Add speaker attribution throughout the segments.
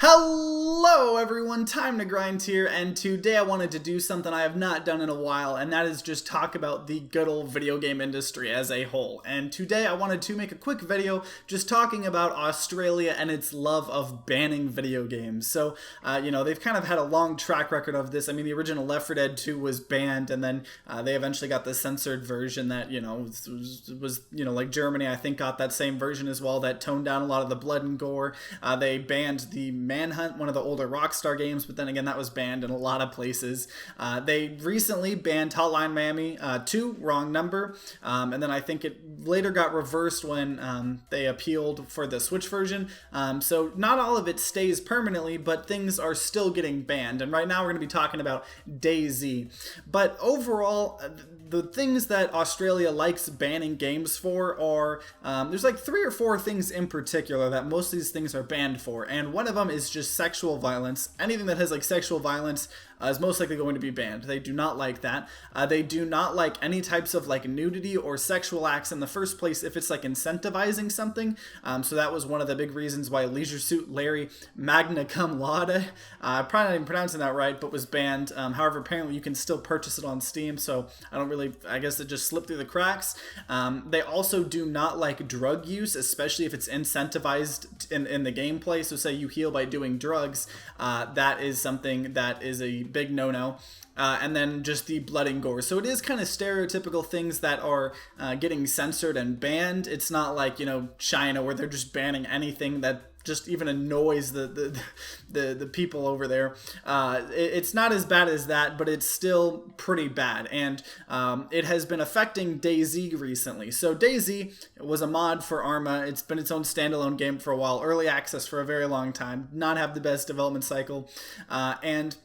Speaker 1: Hello everyone, TimeToGrind here, and today I wanted to do something I have not done in a while, and that is just talk about the good old video game industry as a whole. And today I wanted to make a quick video just talking about Australia and its love of banning video games. So, they've kind of had a long track record of this. I mean, the original Left 4 Dead 2 was banned, and then they eventually got the censored version that, was like Germany, I think, got that same version as well that toned down a lot of the blood and gore. They banned the Manhunt, one of the older Rockstar games, but then again that was banned in a lot of places. They recently banned Hotline Miami 2, wrong number, and then I think it later got reversed when they appealed for the Switch version. So not all of it stays permanently, but things are still getting banned, and right now we're going to be talking about DayZ. But overall, the things that Australia likes banning games for are, there's like 3 or 4 things in particular that most of these things are banned for, and one of them is just sexual violence. Anything that has like sexual violence is most likely going to be banned. They do not like that. They do not like any types of like nudity or sexual acts in the first place if it's like incentivizing something. So that was one of the big reasons why Leisure Suit Larry Magna Cum Laude, probably not even pronouncing that right, but was banned. However, apparently you can still purchase it on Steam, so I guess it just slipped through the cracks. They also do not like drug use, especially if it's incentivized in the gameplay. So say you heal by doing drugs, that is something that is a big no-no. And then just the blood and gore. So it is kind of stereotypical things that are getting censored and banned. It's not like, China, where they're just banning anything that just even annoys the people over there. It's not as bad as that, but it's still pretty bad, and it has been affecting DayZ recently. So DayZ was a mod for Arma. It's been its own standalone game for a while, early access for a very long time, not have the best development cycle, and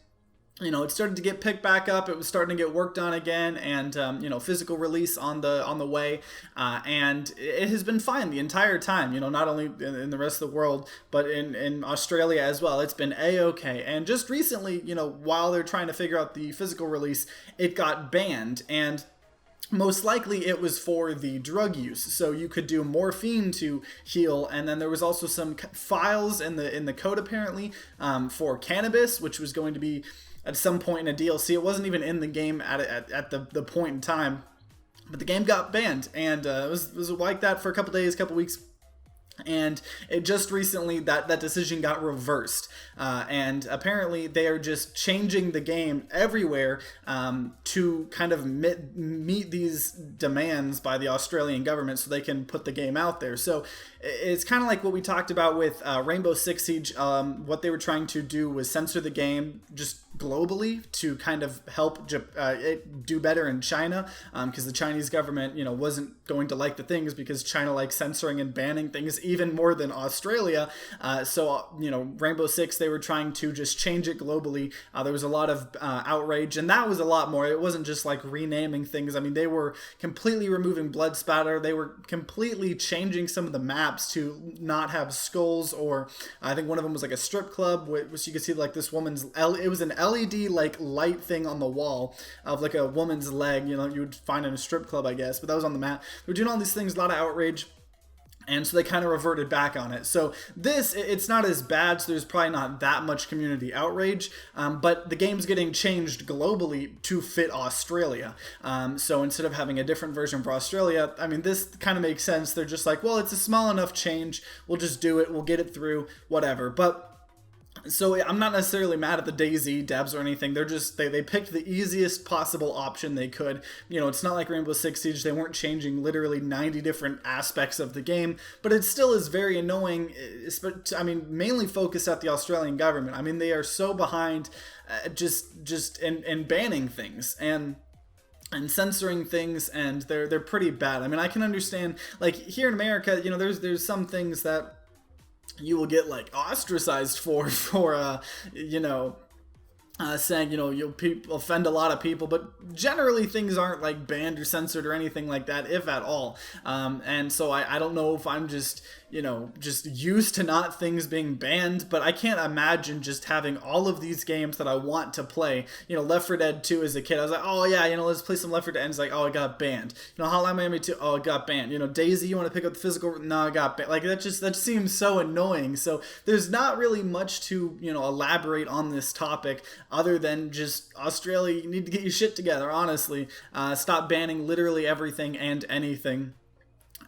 Speaker 1: it started to get picked back up. It was starting to get worked on again, and physical release on the way, and it has been fine the entire time. Not only in the rest of the world, but in Australia as well. It's been a-okay. And just recently, while they're trying to figure out the physical release, it got banned, and most likely it was for the drug use. So you could do morphine to heal, and then there was also some files in the code apparently for cannabis, which was going to be at some point in a DLC. It wasn't even in the game at the point in time, but the game got banned, and it was like that for a couple days, couple weeks. And it just recently that decision got reversed, and apparently they are just changing the game everywhere to kind of meet these demands by the Australian government so they can put the game out there. So it's kind of like what we talked about with Rainbow Six Siege. What they were trying to do was censor the game just globally to kind of help it do better in China, because the Chinese government wasn't going to like the things, because China likes censoring and banning things even more than Australia. So Rainbow Six, they were trying to just change it globally. There was a lot of outrage, and that was a lot more. It wasn't just like renaming things. I mean, they were completely removing blood spatter. They were completely changing some of the maps to not have skulls, or I think one of them was like a strip club, which you could see like this woman's, it was an LED like light thing on the wall of like a woman's leg, you would find in a strip club, I guess, but that was on the map. They were doing all these things, a lot of outrage. And so they kind of reverted back on it. So it's not as bad, so there's probably not that much community outrage, but the game's getting changed globally to fit Australia. So instead of having a different version for Australia, I mean, this kind of makes sense. They're just like, well, it's a small enough change. We'll just do it. We'll get it through, whatever. But so I'm not necessarily mad at the DayZ devs or anything. They're just, they picked the easiest possible option they could. It's not like Rainbow Six Siege. They weren't changing literally 90 different aspects of the game, but it still is very annoying. I mean, mainly focused at the Australian government. I mean, they are so behind just in banning things and censoring things, and they're pretty bad. I mean, I can understand, like here in America, there's some things that you will get like ostracized for saying, you know, you'll offend a lot of people, but generally things aren't like banned or censored or anything like that, if at all. And so I don't know if I'm just, you know, just used to not things being banned, but I can't imagine just having all of these games that I want to play. You know, Left 4 Dead 2 as a kid, I was like, oh yeah, you know, let's play some Left 4 Dead, and it's like, oh, it got banned. You know, Hotline Miami 2, oh, it got banned. You know, DayZ, you want to pick up the physical, no, it got banned. Like, that seems so annoying. So there's not really much to, you know, elaborate on this topic other than just Australia, you need to get your shit together, honestly. Stop banning literally everything and anything.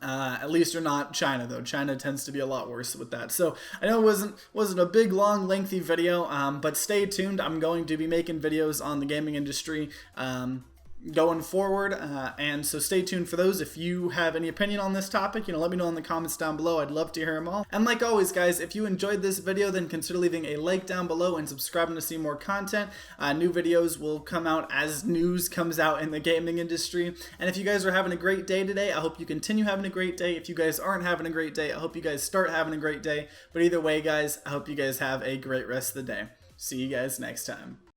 Speaker 1: At least you're not China, though. China tends to be a lot worse with that. So I know it wasn't a big, long, lengthy video, but stay tuned. I'm going to be making videos on the gaming industry going forward, and so stay tuned for those. If you have any opinion on this topic, you know, let me know in the comments down below. I'd love to hear them all. And like always, guys, if you enjoyed this video, then consider leaving a like down below and subscribing to see more content. New videos will come out as news comes out in the gaming industry. And if you guys are having a great day today, I hope you continue having a great day. If you guys aren't having a great day, I hope you guys start having a great day. But either way, guys, I hope you guys have a great rest of the day. See you guys next time.